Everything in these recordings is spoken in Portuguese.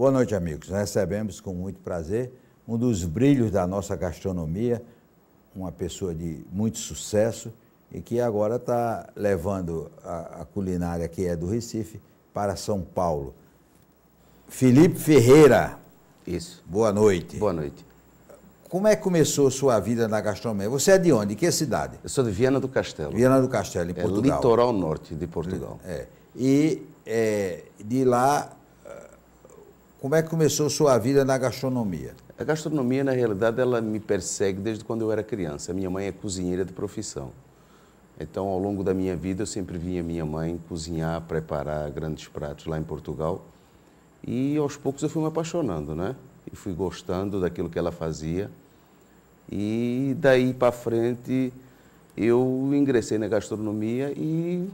Boa noite, amigos. Nós recebemos com muito prazer um dos brilhos da nossa gastronomia, uma pessoa de muito sucesso e que agora está levando a culinária que é do Recife para São Paulo. Felipe Ferreira. Isso. Boa noite. Boa noite. Como é que começou a sua vida na gastronomia? Você é de onde? De que cidade? Eu sou de Viana do Castelo. Viana do Castelo, em Portugal. Litoral norte de Portugal. E de lá, como é que começou a sua vida na gastronomia? A gastronomia, na realidade, ela me persegue desde quando eu era criança. Minha mãe é cozinheira de profissão. Então, ao longo da minha vida, eu sempre via minha mãe cozinhar, preparar grandes pratos lá em Portugal. E, aos poucos, eu fui me apaixonando, né? E fui gostando daquilo que ela fazia. E, daí para frente, eu ingressei na gastronomia e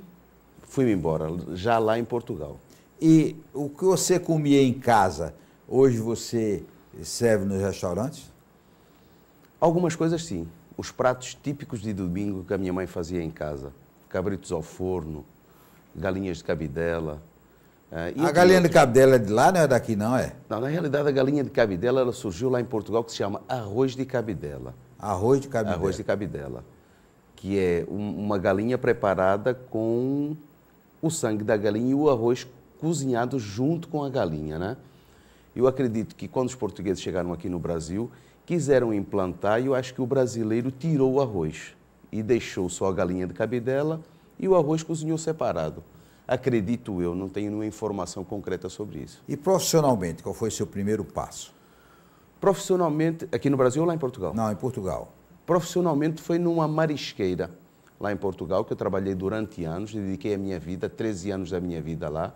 fui-me embora, já lá em Portugal. E o que você comia em casa, hoje você serve nos restaurantes? Algumas coisas sim. Os pratos típicos de domingo que a minha mãe fazia em casa. Cabritos ao forno, galinhas de cabidela. A galinha de cabidela é de lá, não é daqui não, é? Não, na realidade a galinha de cabidela ela surgiu lá em Portugal, que se chama arroz de cabidela. Arroz de cabidela. Arroz de cabidela. Que é uma galinha preparada com o sangue da galinha e o arroz cozinhado junto com a galinha, né? Eu acredito que quando os portugueses chegaram aqui no Brasil, quiseram implantar e eu acho que o brasileiro tirou o arroz e deixou só a galinha de cabidela e o arroz cozinhou separado. Acredito eu, não tenho nenhuma informação concreta sobre isso. E profissionalmente, qual foi o seu primeiro passo? Profissionalmente, aqui no Brasil ou lá em Portugal? Não, em Portugal. Profissionalmente foi numa marisqueira lá em Portugal, que eu trabalhei durante anos, dediquei a minha vida, 13 anos da minha vida lá.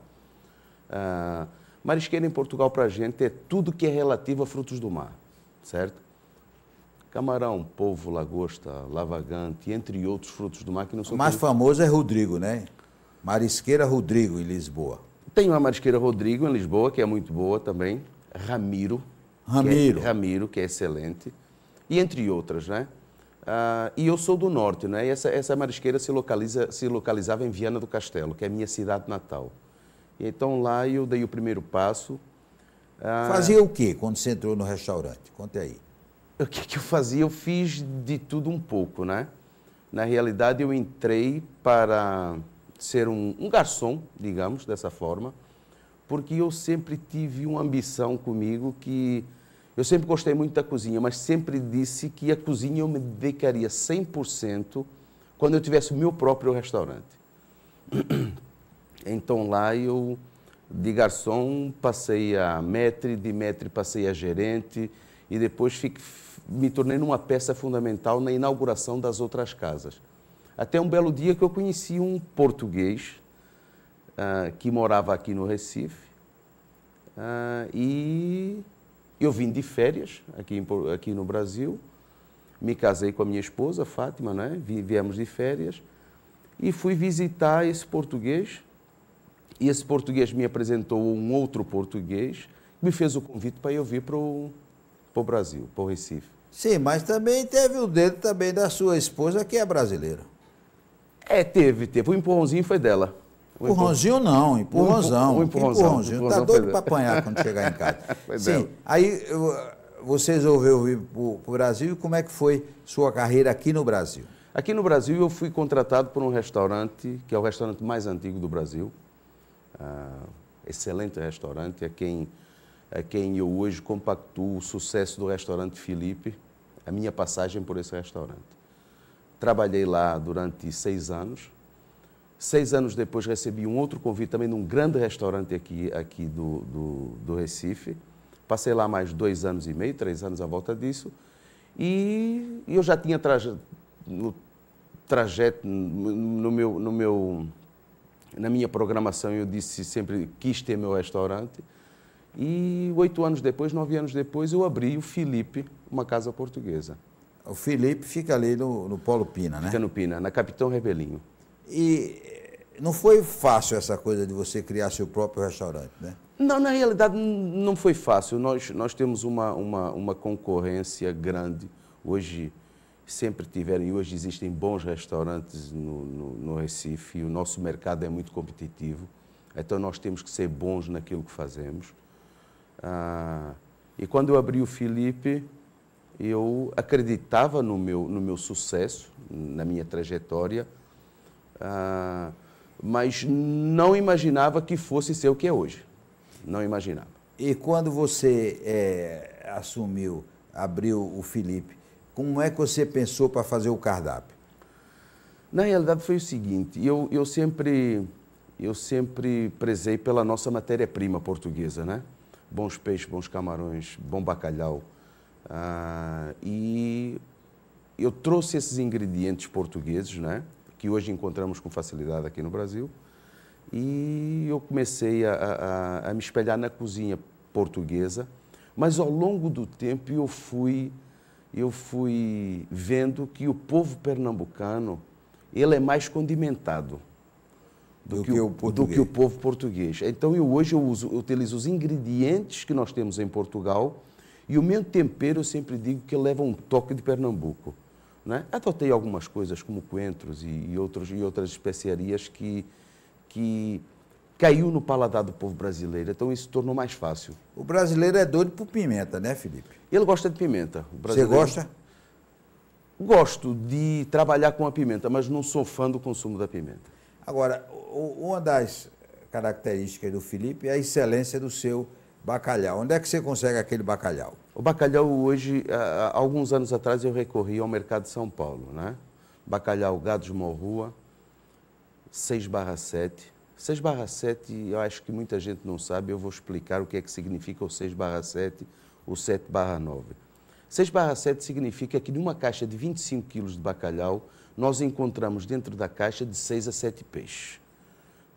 Marisqueira em Portugal para a gente é tudo que é relativo a frutos do mar, certo? Camarão, polvo, lagosta, lavagante, entre outros frutos do mar que não são... O mais famoso é Rodrigo, né? Marisqueira Rodrigo, em Lisboa. Tem uma marisqueira Rodrigo em Lisboa, que é muito boa também. Ramiro. Ramiro, que é excelente. E entre outras, né? E eu sou do norte, né? E essa marisqueira se localizava em Viana do Castelo, que é a minha cidade natal. E então lá eu dei o primeiro passo. Fazia o quê quando você entrou no restaurante? Conte aí. O que eu fazia? Eu fiz de tudo um pouco, né? Na realidade, eu entrei para ser um garçom, digamos, dessa forma, porque eu sempre tive uma ambição comigo que... Eu sempre gostei muito da cozinha, mas sempre disse que a cozinha eu me dedicaria 100% quando eu tivesse o meu próprio restaurante. Então lá eu, de garçom, passei a maître, de maître passei a gerente e depois me tornei numa peça fundamental na inauguração das outras casas. Até um belo dia que eu conheci um português que morava aqui no Recife e eu vim de férias aqui no Brasil, me casei com a minha esposa, Fátima, né? Viemos de férias e fui visitar esse português e esse português me apresentou um outro português que me fez o convite para eu vir para o Brasil, para o Recife. Sim, mas também teve o dedo também da sua esposa, que é brasileira. Teve. O empurrãozinho foi dela. Empurrãozinho não, empurrãozão. Empurrãozinho. Tá doido para apanhar quando chegar em casa. Foi Sim, dela. aí você resolveu vir para o Brasil e como é que foi sua carreira aqui no Brasil? Aqui no Brasil eu fui contratado por um restaurante, que é o restaurante mais antigo do Brasil. Excelente restaurante, a quem eu hoje compactuo o sucesso do restaurante Felipe, a minha passagem por esse restaurante. Trabalhei lá durante 6 anos. 6 anos depois recebi um outro convite também de um grande restaurante aqui do Recife. Passei lá mais 2 anos e meio, 3 anos à volta disso. E eu já tinha trajeto na minha programação, eu disse sempre quis ter meu restaurante. E 8 anos depois, 9 anos depois, eu abri o Felipe, uma casa portuguesa. O Felipe fica ali no Polo Pina, né? Fica no Pina, na Capitão Rebelinho. E não foi fácil essa coisa de você criar seu próprio restaurante, né? Não, na realidade não foi fácil. Nós temos uma concorrência grande. Hoje sempre tiveram, e hoje existem bons restaurantes no Recife, e o nosso mercado é muito competitivo. Então nós temos que ser bons naquilo que fazemos. E quando eu abri o Felipe, eu acreditava no meu sucesso, na minha trajetória, mas não imaginava que fosse ser o que é hoje. Não imaginava. E quando você abriu o Felipe, como é que você pensou para fazer o cardápio? Na realidade foi o seguinte, eu sempre prezei pela nossa matéria-prima portuguesa, né? Bons peixes, bons camarões, bom bacalhau. E eu trouxe esses ingredientes portugueses, né? Que hoje encontramos com facilidade aqui no Brasil. E eu comecei a me espelhar na cozinha portuguesa, mas ao longo do tempo eu fui vendo que o povo pernambucano ele é mais condimentado do que o povo português. Então hoje eu utilizo os ingredientes que nós temos em Portugal e o meu tempero eu sempre digo que leva um toque de Pernambuco, né? Adotei algumas coisas como coentros e outras especiarias que caiu no paladar do povo brasileiro, então isso tornou mais fácil. O brasileiro é doido por pimenta, né, Felipe? Ele gosta de pimenta. Você gosta? Gosto de trabalhar com a pimenta, mas não sou fã do consumo da pimenta. Agora, uma das características do Felipe é a excelência do seu bacalhau. Onde é que você consegue aquele bacalhau? O bacalhau hoje, há alguns anos atrás eu recorri ao mercado de São Paulo, né? Bacalhau Gados Morrua, 6/7. 6/7, eu acho que muita gente não sabe, eu vou explicar o que é que significa o 6/7, o 7/9. 6/7 significa que numa caixa de 25 quilos de bacalhau, nós encontramos dentro da caixa de 6 a 7 peixes.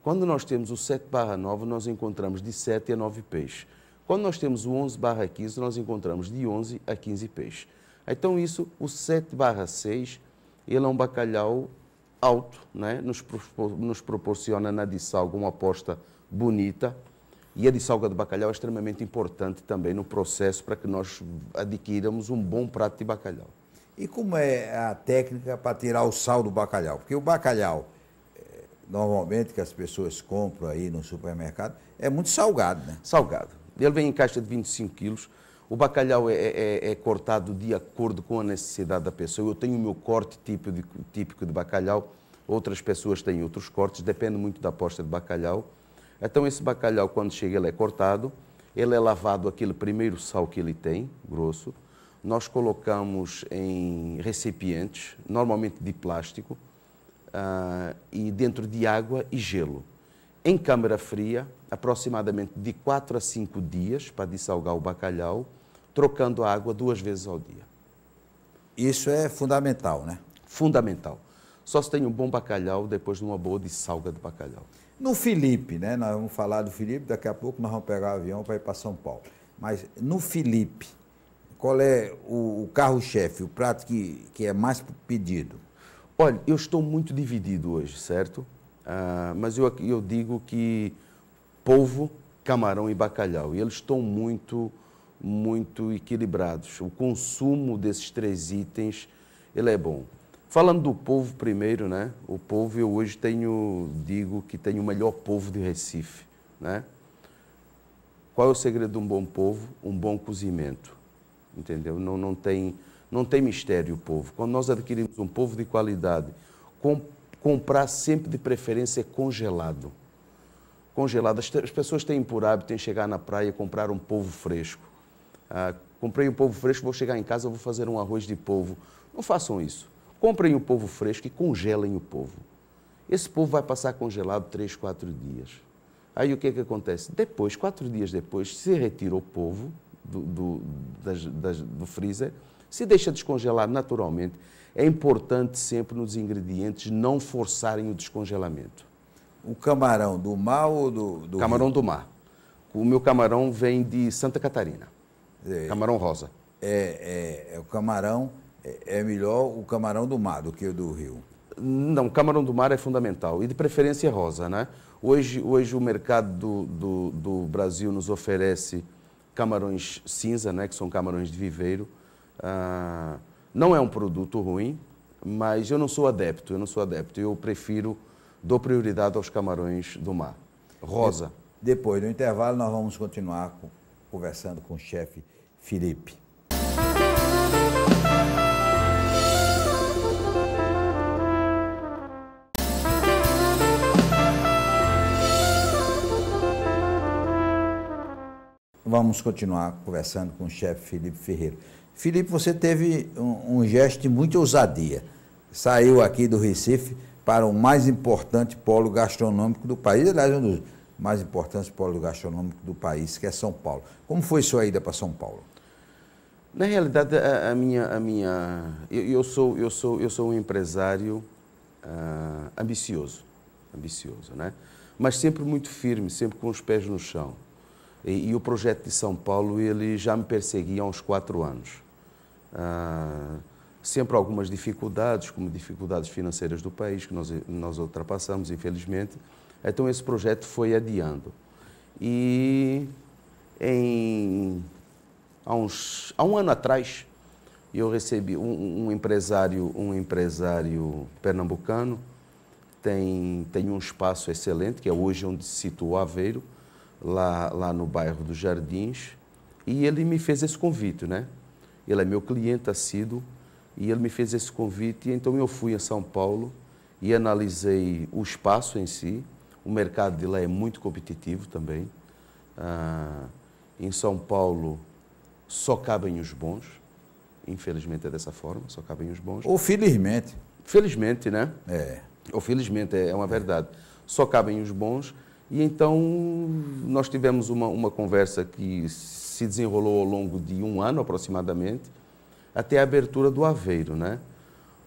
Quando nós temos o 7/9, nós encontramos de 7 a 9 peixes. Quando nós temos o 11/15, nós encontramos de 11 a 15 peixes. Então o 7/6, ele é um bacalhau alto, né? Nos proporciona na dessalga uma aposta bonita. E a dessalga de bacalhau é extremamente importante também no processo para que nós adquiramos um bom prato de bacalhau. E como é a técnica para tirar o sal do bacalhau? Porque o bacalhau, normalmente, que as pessoas compram aí no supermercado, é muito salgado, né? Salgado. Ele vem em caixa de 25 quilos. O bacalhau é cortado de acordo com a necessidade da pessoa. Eu tenho o meu corte típico de bacalhau, outras pessoas têm outros cortes, depende muito da aposta de bacalhau. Então esse bacalhau, quando chega, ele é cortado, ele é lavado aquele primeiro sal que ele tem, grosso. Nós colocamos em recipientes, normalmente de plástico, e dentro de água e gelo. Em câmara fria, aproximadamente de 4 a 5 dias para dessalgar o bacalhau, trocando a água 2 vezes ao dia. Isso é fundamental, né? Fundamental. Só se tem um bom bacalhau depois de uma boa dessalga de bacalhau. No Felipe, né? Nós vamos falar do Felipe, daqui a pouco nós vamos pegar o avião para ir para São Paulo. Mas no Felipe, qual é o carro-chefe, o prato que é mais pedido? Olha, eu estou muito dividido hoje, certo? Mas eu digo que polvo, camarão e bacalhau, e eles estão muito equilibrados. O consumo desses 3 ele é bom. Falando do polvo primeiro, né? O polvo eu hoje digo que tenho o melhor polvo de Recife, né? Qual é o segredo de um bom polvo? Um bom cozimento, entendeu? Não tem mistério o polvo. Quando nós adquirimos um polvo de qualidade, comprar sempre de preferência congelado. Congelado. As pessoas têm por hábito em chegar na praia e comprar um polvo fresco. Comprei um polvo fresco, vou chegar em casa, vou fazer um arroz de polvo. Não façam isso. Comprem o polvo fresco e congelem o polvo. Esse polvo vai passar congelado 3, 4 dias. Aí o que é que acontece? Depois, 4 dias depois, se retira o polvo do freezer, se deixa descongelar naturalmente. É importante sempre nos ingredientes não forçarem o descongelamento. O camarão do mar ou do Camarão rio? do mar. O meu camarão vem de Santa Catarina. Camarão rosa. O camarão é melhor o camarão do mar do que o do rio? Não, o camarão do mar é fundamental. E de preferência rosa, né? Hoje o mercado do Brasil nos oferece camarões cinza, né? Que são camarões de viveiro. Não é um produto ruim, mas eu não sou adepto. Eu dou prioridade aos camarões do mar. Rosa. Depois do intervalo, nós vamos continuar conversando com o chefe Felipe. Vamos continuar conversando com o chefe Felipe Ferreira. Felipe, você teve um gesto de muita ousadia. Saiu aqui do Recife para o mais importante polo gastronômico do país, aliás, um dos mais importantes polos gastronômicos do país, que é São Paulo. Como foi sua ida para São Paulo? Na realidade, eu sou um empresário ambicioso, né? Mas sempre muito firme, sempre com os pés no chão. E o projeto de São Paulo, ele já me perseguia há uns 4 anos. Sempre algumas dificuldades, como dificuldades financeiras do país, que nós ultrapassamos, infelizmente. Então, esse projeto foi adiando. E há um ano atrás, eu recebi um empresário pernambucano, tem um espaço excelente, que é hoje onde se situa o Aveiro, lá no bairro dos Jardins, e ele me fez esse convite, né? Ele é meu cliente assíduo, e ele me fez esse convite, e então eu fui a São Paulo e analisei o espaço em si. O mercado de lá é muito competitivo também. Em São Paulo só cabem os bons, infelizmente é dessa forma, só cabem os bons. Ou felizmente. Felizmente, né? É. Ou felizmente, é uma verdade. Só cabem os bons. E então nós tivemos uma conversa que se desenrolou ao longo de 1 ano aproximadamente, até a abertura do Aveiro, né?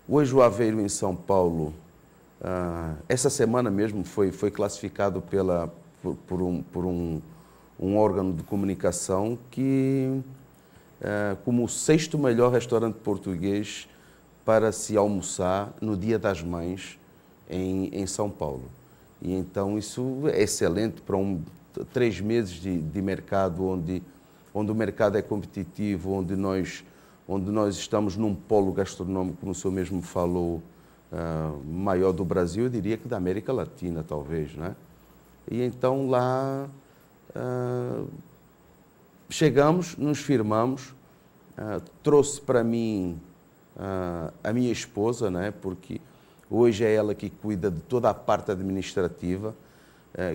Hoje o Aveiro em São Paulo, essa semana mesmo foi classificado por um órgão de comunicação como o 6º melhor restaurante português para se almoçar no Dia das Mães em São Paulo. E então isso é excelente para 3 meses de mercado, onde o mercado é competitivo, onde nós estamos num polo gastronômico, como o senhor mesmo falou, maior do Brasil, eu diria que da América Latina, talvez, né? E então lá chegamos, nos firmamos, trouxe para mim a minha esposa, né? Porque hoje é ela que cuida de toda a parte administrativa,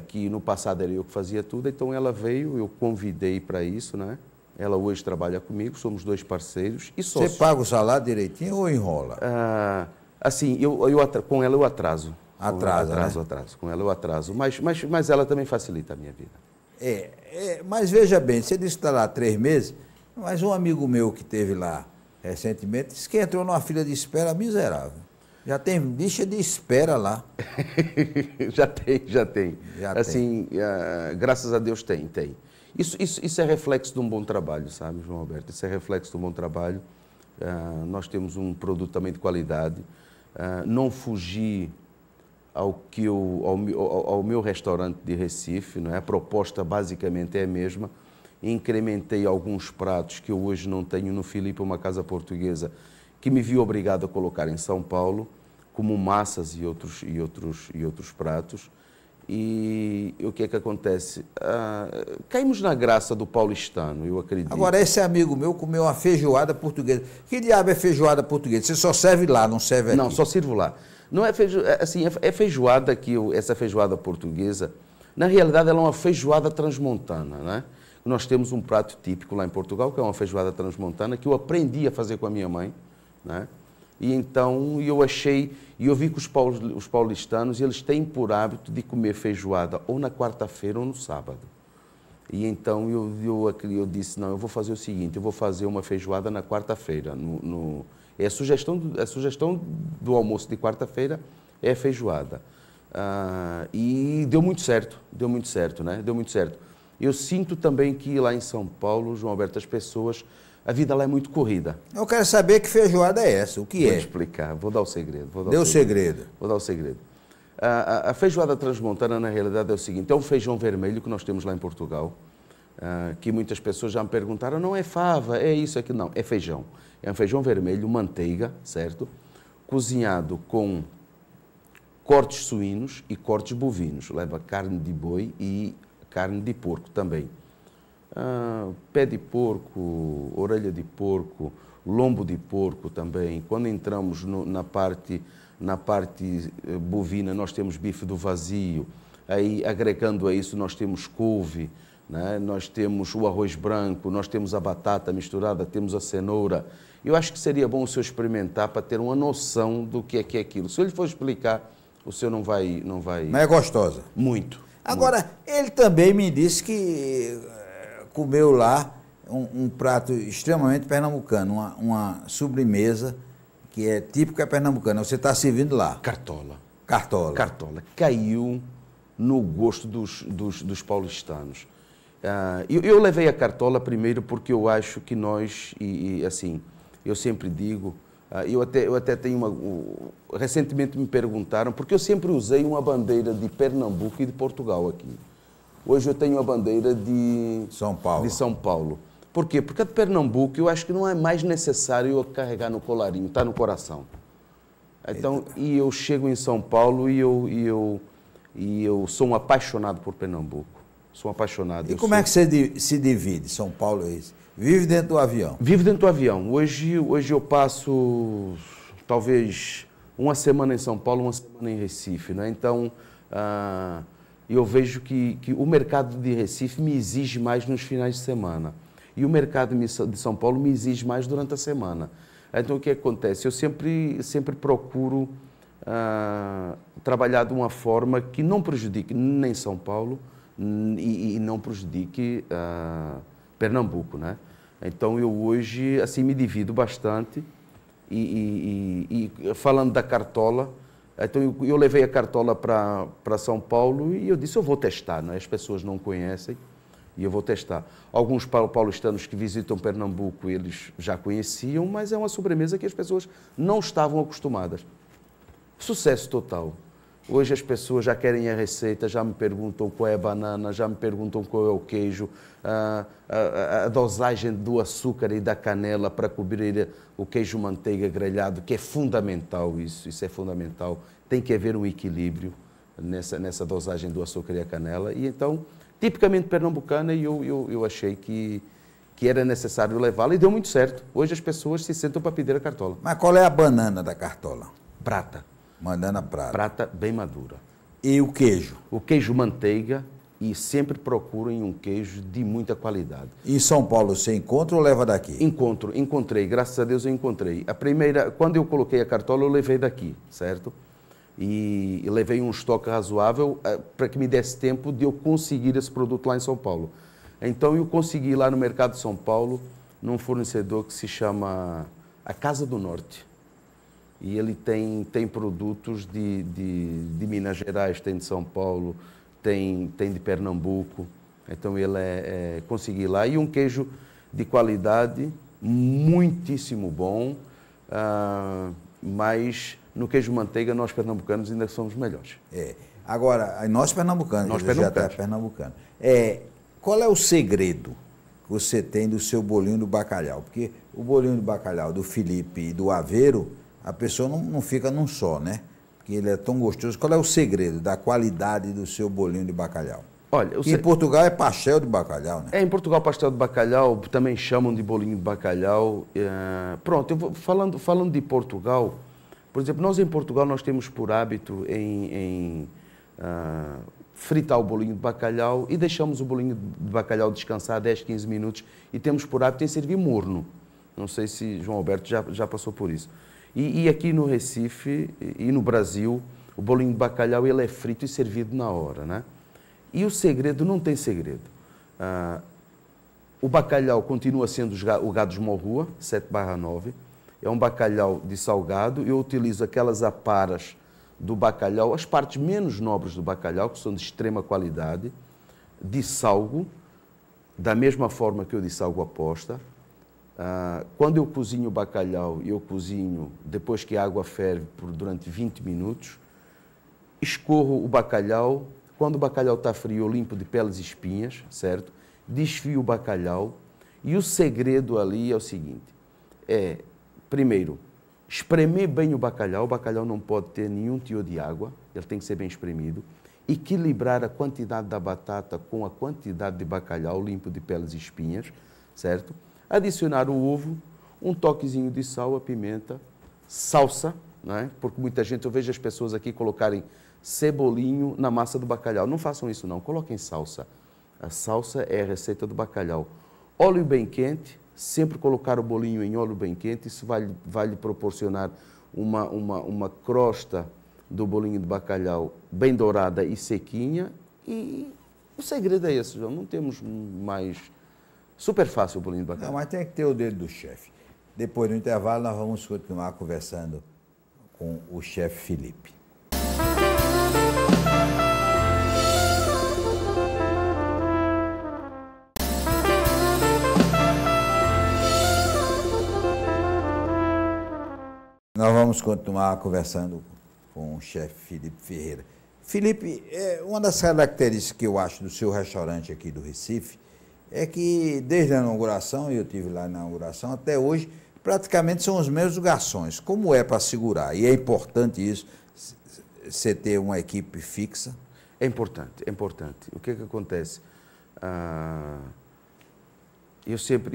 que no passado era eu que fazia tudo, então ela veio, eu convidei para isso, né? Ela hoje trabalha comigo, somos 2 parceiros e sócios. Você paga o salário direitinho ou enrola? Assim, com ela eu atraso. Atraso. Com ela eu atraso, mas ela também facilita a minha vida. Mas veja bem, você disse que está lá 3 meses, mas um amigo meu que esteve lá recentemente disse que entrou numa fila de espera miserável. Já tem lixa de espera lá. Já tem. Assim, graças a Deus tem. Isso é reflexo de um bom trabalho, sabe, João Alberto? Isso é reflexo de um bom trabalho. Nós temos um produto também de qualidade. Não fugi ao meu restaurante de Recife, não é? A proposta basicamente é a mesma. Incrementei alguns pratos que eu hoje não tenho no Felipe, uma casa portuguesa, que me vi obrigado a colocar em São Paulo, como massas e outros pratos. E o que é que acontece? Caímos na graça do paulistano, eu acredito. Agora, esse amigo meu comeu uma feijoada portuguesa. Que diabo é feijoada portuguesa? Você só serve lá, não serve aqui? Não, só sirvo lá. Não é feijoada, assim, é feijoada essa feijoada portuguesa, na realidade ela é uma feijoada transmontana, né? Nós temos um prato típico lá em Portugal, que é uma feijoada transmontana, que eu aprendi a fazer com a minha mãe, né? E então eu vi que os paulistanos, eles têm por hábito de comer feijoada ou na quarta-feira ou no sábado. E então eu disse, não, eu vou fazer o seguinte, eu vou fazer uma feijoada na quarta-feira. A sugestão do almoço de quarta-feira é a feijoada. E deu muito certo, né? Deu muito certo. Eu sinto também que lá em São Paulo, João Alberto, as pessoas... A vida lá é muito corrida. Eu quero saber que feijoada é essa, o que é? Vou explicar, vou dar o segredo. Dê o segredo. Vou dar o segredo. A feijoada transmontana, na realidade, é o seguinte, é um feijão vermelho que nós temos lá em Portugal, que muitas pessoas já me perguntaram, não é fava, é isso, aqui não, é feijão. É um feijão vermelho, manteiga, certo? Cozinhado com cortes suínos e cortes bovinos. Leva carne de boi e carne de porco também. pé de porco, orelha de porco, lombo de porco também. Quando entramos na parte bovina, nós temos bife do vazio. Aí, agregando a isso, nós temos couve, né? Nós temos o arroz branco, nós temos a batata misturada, temos a cenoura. Eu acho que seria bom o senhor experimentar para ter uma noção do que é aquilo. Se eu lhe for explicar, o senhor não vai... Mas é gostosa? Muito. Agora, muito. Ele também me disse que comeu lá um prato extremamente pernambucano, uma sobremesa que é típica pernambucana. Você está servindo lá? Cartola. Cartola. Cartola. Caiu no gosto dos paulistanos. Eu levei a cartola primeiro porque eu acho que nós, assim, eu sempre digo, eu até tenho recentemente me perguntaram, porque eu sempre usei uma bandeira de Pernambuco e de Portugal aqui. Hoje eu tenho a bandeira de São Paulo. Por quê? Porque a de Pernambuco eu acho que não é mais necessário eu carregar no colarinho, está no coração. Então, e eu chego em São Paulo e eu sou um apaixonado por Pernambuco. Sou um apaixonado. E como é que você se divide, São Paulo e isso? Vive dentro do avião? Vivo dentro do avião. Hoje eu passo talvez uma semana em São Paulo, uma semana em Recife, né? Então, eu vejo que o mercado de Recife me exige mais nos finais de semana. E o mercado de São Paulo me exige mais durante a semana. Então, o que acontece? Eu sempre procuro trabalhar de uma forma que não prejudique nem São Paulo e não prejudique Pernambuco, né? Então, eu hoje assim me divido bastante e falando da cartola, então eu levei a cartola para São Paulo e eu disse, eu vou testar, né? As pessoas não conhecem e eu vou testar. Alguns paulistanos que visitam Pernambuco, eles já conheciam, mas é uma sobremesa que as pessoas não estavam acostumadas. Sucesso total. Hoje as pessoas já querem a receita, já me perguntam qual é a banana, já me perguntam qual é o queijo, a dosagem do açúcar e da canela para cobrir o queijo manteiga grelhado, que é fundamental isso é fundamental. Tem que haver um equilíbrio nessa dosagem do açúcar e a canela. E então, tipicamente pernambucana, e eu achei que era necessário levá-la e deu muito certo. Hoje as pessoas se sentam para pedir a cartola. Mas qual é a banana da cartola? Prata. Banana prata. Prata bem madura. E o queijo? O queijo manteiga, e sempre procurem um queijo de muita qualidade. Em São Paulo você encontra ou leva daqui? Encontrei, graças a Deus eu encontrei. A primeira, quando eu coloquei a cartola, eu levei daqui, certo? E levei um estoque razoável para que me desse tempo de eu conseguir esse produto lá em São Paulo. Então eu consegui lá no mercado de São Paulo, num fornecedor que se chama a Casa do Norte. E ele tem produtos de Minas Gerais, tem de São Paulo, tem de Pernambuco. Então ele consegui lá. E um queijo de qualidade, muitíssimo bom, mas no queijo manteiga nós pernambucanos ainda somos melhores. Agora, nós pernambucanos, já está pernambucano. Qual é o segredo que você tem do seu bolinho do bacalhau? Porque o bolinho do bacalhau do Felipe e do Aveiro, a pessoa não fica num só, né? Porque ele é tão gostoso. Qual é o segredo da qualidade do seu bolinho de bacalhau? Olha, em Portugal é pastel de bacalhau, né? Em Portugal pastel de bacalhau, também chamam de bolinho de bacalhau. Pronto, eu vou falando de Portugal, por exemplo, nós em Portugal nós temos por hábito em fritar o bolinho de bacalhau e deixamos o bolinho de bacalhau descansar 10, 15 minutos e temos por hábito em servir morno. Não sei se João Alberto já passou por isso. E aqui no Recife e no Brasil, o bolinho de bacalhau ele é frito e servido na hora, né? E o segredo não tem segredo. O bacalhau continua sendo o gado de morrua, 7/9. É um bacalhau de salgado. Eu utilizo aquelas aparas do bacalhau, as partes menos nobres do bacalhau, que são de extrema qualidade, dessalgo, da mesma forma que eu dessalgo a posta. Quando eu cozinho o bacalhau, eu cozinho depois que a água ferve durante 20 minutos. Escorro o bacalhau. Quando o bacalhau está frio, eu limpo de peles e espinhas, certo? Desfio o bacalhau. E o segredo ali é o seguinte, primeiro, espremer bem o bacalhau não pode ter nenhum teor de água, ele tem que ser bem espremido. equilibrar a quantidade da batata com a quantidade de bacalhau limpo de peles e espinhas, certo? Adicionar o ovo, um toquezinho de sal, a pimenta, salsa, não é? Porque muita gente, eu vejo as pessoas aqui colocarem cebolinho na massa do bacalhau. Não façam isso não, coloquem salsa. A salsa é a receita do bacalhau. Óleo bem quente, sempre colocar o bolinho em óleo bem quente, isso vai lhe proporcionar uma crosta do bolinho de bacalhau bem dourada e sequinha. E o segredo é esse, João. Não temos mais... Super fácil o bolinho de bacalhau. Não, mas tem que ter o dedo do chefe. Depois do intervalo, nós vamos continuar conversando com o chefe Felipe. Nós vamos continuar conversando com o chefe Felipe Ferreira. Felipe, uma das características que eu acho do seu restaurante aqui do Recife é que desde a inauguração, e eu estive lá na inauguração, até hoje, praticamente são os mesmos garçons. Como é para segurar? E é importante isso, você ter uma equipe fixa? É importante, é importante. O que é que acontece? Eu sempre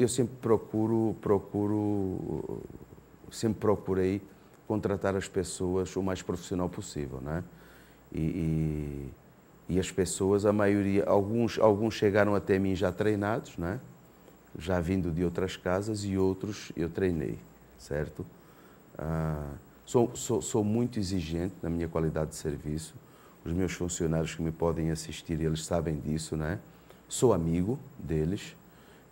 procurei contratar as pessoas o mais profissional possível, né? E as pessoas, a maioria, alguns chegaram até mim já treinados, né? Já vindo de outras casas, e outros eu treinei, certo? Sou muito exigente na minha qualidade de serviço. Os meus funcionários que me podem assistir, eles sabem disso, né? Sou amigo deles,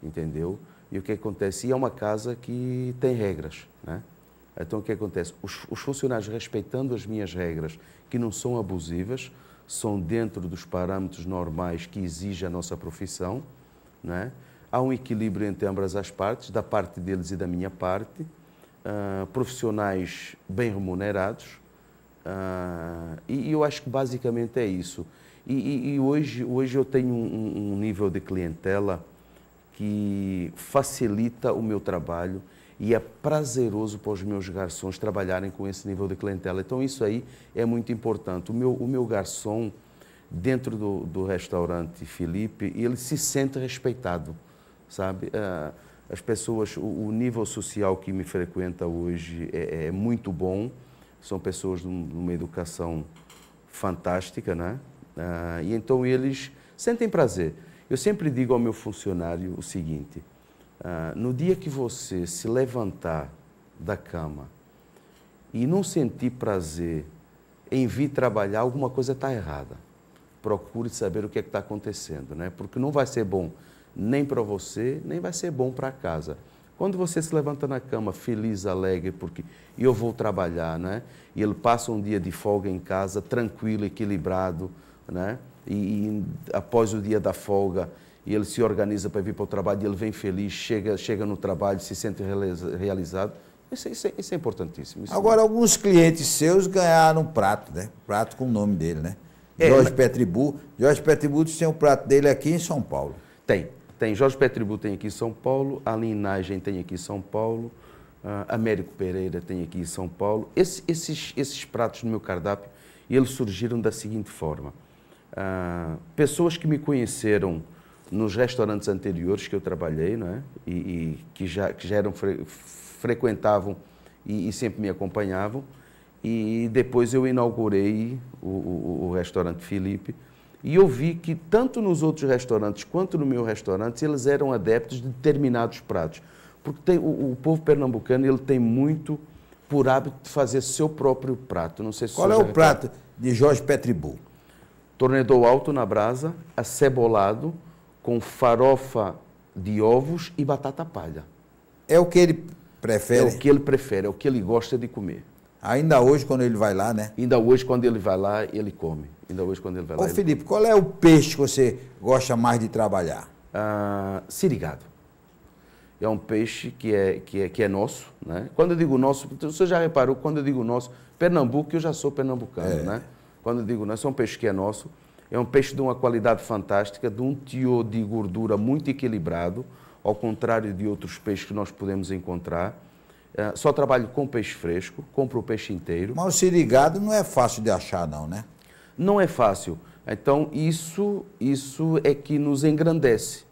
entendeu? E o que acontece? E é uma casa que tem regras, né? Então, o que acontece? Os funcionários, respeitando as minhas regras, que não são abusivas, são dentro dos parâmetros normais que exige a nossa profissão, né? Há um equilíbrio entre ambas as partes, da parte deles e da minha parte, profissionais bem remunerados, e eu acho que basicamente é isso. E hoje eu tenho um nível de clientela que facilita o meu trabalho, e é prazeroso para os meus garçons trabalharem com esse nível de clientela. Então, isso aí é muito importante. O meu garçom, dentro do restaurante Felipe, ele se sente respeitado, sabe? As pessoas, o nível social que me frequenta hoje é muito bom. São pessoas de uma educação fantástica, né? E então eles sentem prazer. Eu sempre digo ao meu funcionário o seguinte: no dia que você se levantar da cama e não sentir prazer em vir trabalhar, alguma coisa está errada. Procure saber o que é que está acontecendo, né? Porque não vai ser bom nem para você, nem vai ser bom para casa. Quando você se levanta na cama feliz, alegre, porque eu vou trabalhar, né? E ele passa um dia de folga em casa, tranquilo, equilibrado, né? E após o dia da folga, e ele se organiza para vir para o trabalho, e ele vem feliz, chega no trabalho, se sente realizado. Isso é importantíssimo. Agora, alguns clientes seus ganharam um prato, né? Prato com o nome dele, né? Jorge Petribu. Jorge Petribu tem um prato dele aqui em São Paulo. Tem. Jorge Petribu tem aqui em São Paulo, a Linagem tem aqui em São Paulo, Américo Pereira tem aqui em São Paulo. Esses pratos no meu cardápio, eles surgiram da seguinte forma. Pessoas que me conheceram nos restaurantes anteriores que eu trabalhei, né? E que já frequentavam e sempre me acompanhavam. E depois eu inaugurei o restaurante Felipe, e eu vi que tanto nos outros restaurantes quanto no meu restaurante eles eram adeptos de determinados pratos. Porque o povo pernambucano, ele tem muito por hábito de fazer seu próprio prato. Não sei se Qual é o prato de Jorge Petribu? Tornedor alto na brasa, acebolado, com farofa de ovos e batata palha. É o que ele prefere? É o que ele prefere, é o que ele gosta de comer. Ainda hoje, quando ele vai lá, né? Ainda hoje, quando ele vai lá, ele come. Ainda hoje, quando ele vai lá, ele Felipe, qual é o peixe que você gosta mais de trabalhar? Sirigado. É um peixe que é nosso, né? Quando eu digo nosso, você já reparou, quando eu digo nosso, Pernambuco, eu já sou pernambucano, né? Quando eu digo nosso, é um peixe que é nosso. É um peixe de uma qualidade fantástica, de um teor de gordura muito equilibrado, ao contrário de outros peixes que nós podemos encontrar. Só trabalho com peixe fresco, compro o peixe inteiro. Mas o sirigado não é fácil de achar, não, né? Não é fácil. Então, isso é que nos engrandece,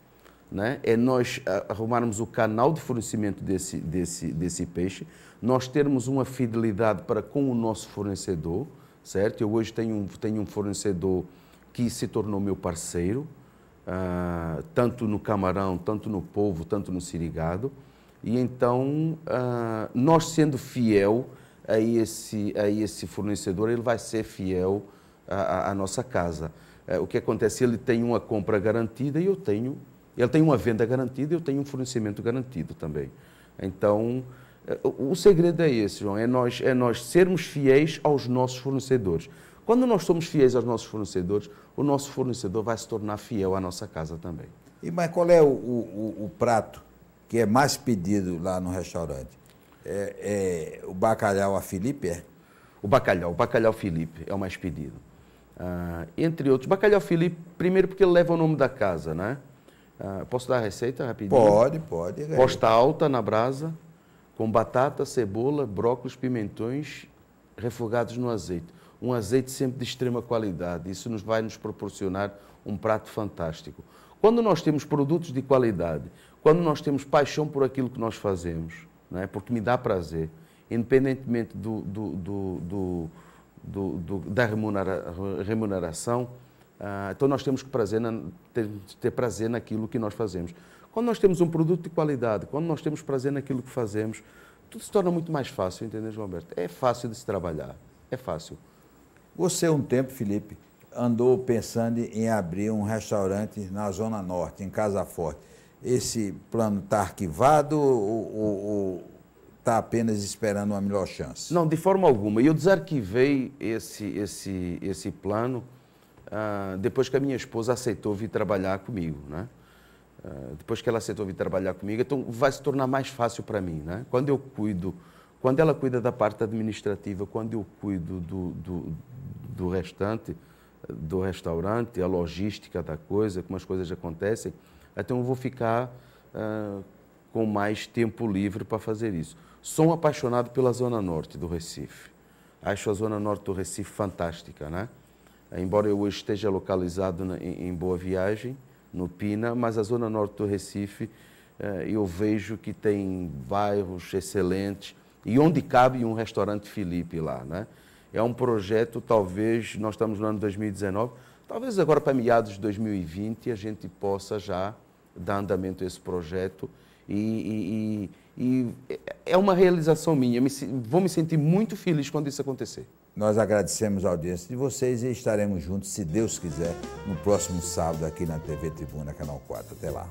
né? É nós arrumarmos o canal de fornecimento desse peixe, nós termos uma fidelidade para com o nosso fornecedor, certo? Eu hoje tenho um fornecedor que se tornou meu parceiro, tanto no camarão, tanto no polvo, tanto no sirigado. E então, nós sendo fiel a esse fornecedor, ele vai ser fiel à nossa casa. O que acontece? Ele tem uma compra garantida e ele tem uma venda garantida e eu tenho um fornecimento garantido também. Então, o segredo é esse, João, é nós sermos fiéis aos nossos fornecedores. Quando nós somos fiéis aos nossos fornecedores, o nosso fornecedor vai se tornar fiel à nossa casa também. Mas qual é o prato que é mais pedido lá no restaurante? O bacalhau a Filipe, é? O bacalhau Filipe é o mais pedido. Entre outros, bacalhau Filipe, primeiro porque ele leva o nome da casa, né? Posso dar a receita rapidinho? Pode. Posta alta na brasa, com batata, cebola, brócolis, pimentões, refogados no azeite. Um azeite sempre de extrema qualidade. Isso vai nos proporcionar um prato fantástico. Quando nós temos produtos de qualidade, quando nós temos paixão por aquilo que nós fazemos, né? Porque me dá prazer, independentemente da remuneração, então nós temos que ter prazer naquilo que nós fazemos. Quando nós temos um produto de qualidade, quando nós temos prazer naquilo que fazemos, tudo se torna muito mais fácil, entendeu, João Alberto? É fácil de se trabalhar, é fácil. Você, um tempo, Filipe, andou pensando em abrir um restaurante na Zona Norte, em Casa Forte. Esse plano está arquivado ou está apenas esperando uma melhor chance? Não, de forma alguma. Eu desarquivei esse plano depois que a minha esposa aceitou vir trabalhar comigo, né? Depois que ela aceitou vir trabalhar comigo, então vai se tornar mais fácil para mim, né? Quando ela cuida da parte administrativa, quando eu cuido do restante, do restaurante, a logística da coisa, como as coisas acontecem, então eu vou ficar com mais tempo livre para fazer isso. Sou um apaixonado pela Zona Norte do Recife. Acho a Zona Norte do Recife fantástica, né? Embora eu hoje esteja localizado em Boa Viagem, no Pina, mas a Zona Norte do Recife eu vejo que tem bairros excelentes e onde cabe um restaurante Filipe lá, né? É um projeto, talvez, nós estamos no ano 2019, talvez agora para meados de 2020 a gente possa já dar andamento a esse projeto e é uma realização minha. Vou me sentir muito feliz quando isso acontecer. Nós agradecemos a audiência de vocês e estaremos juntos, se Deus quiser, no próximo sábado aqui na TV Tribuna, Canal 4. Até lá.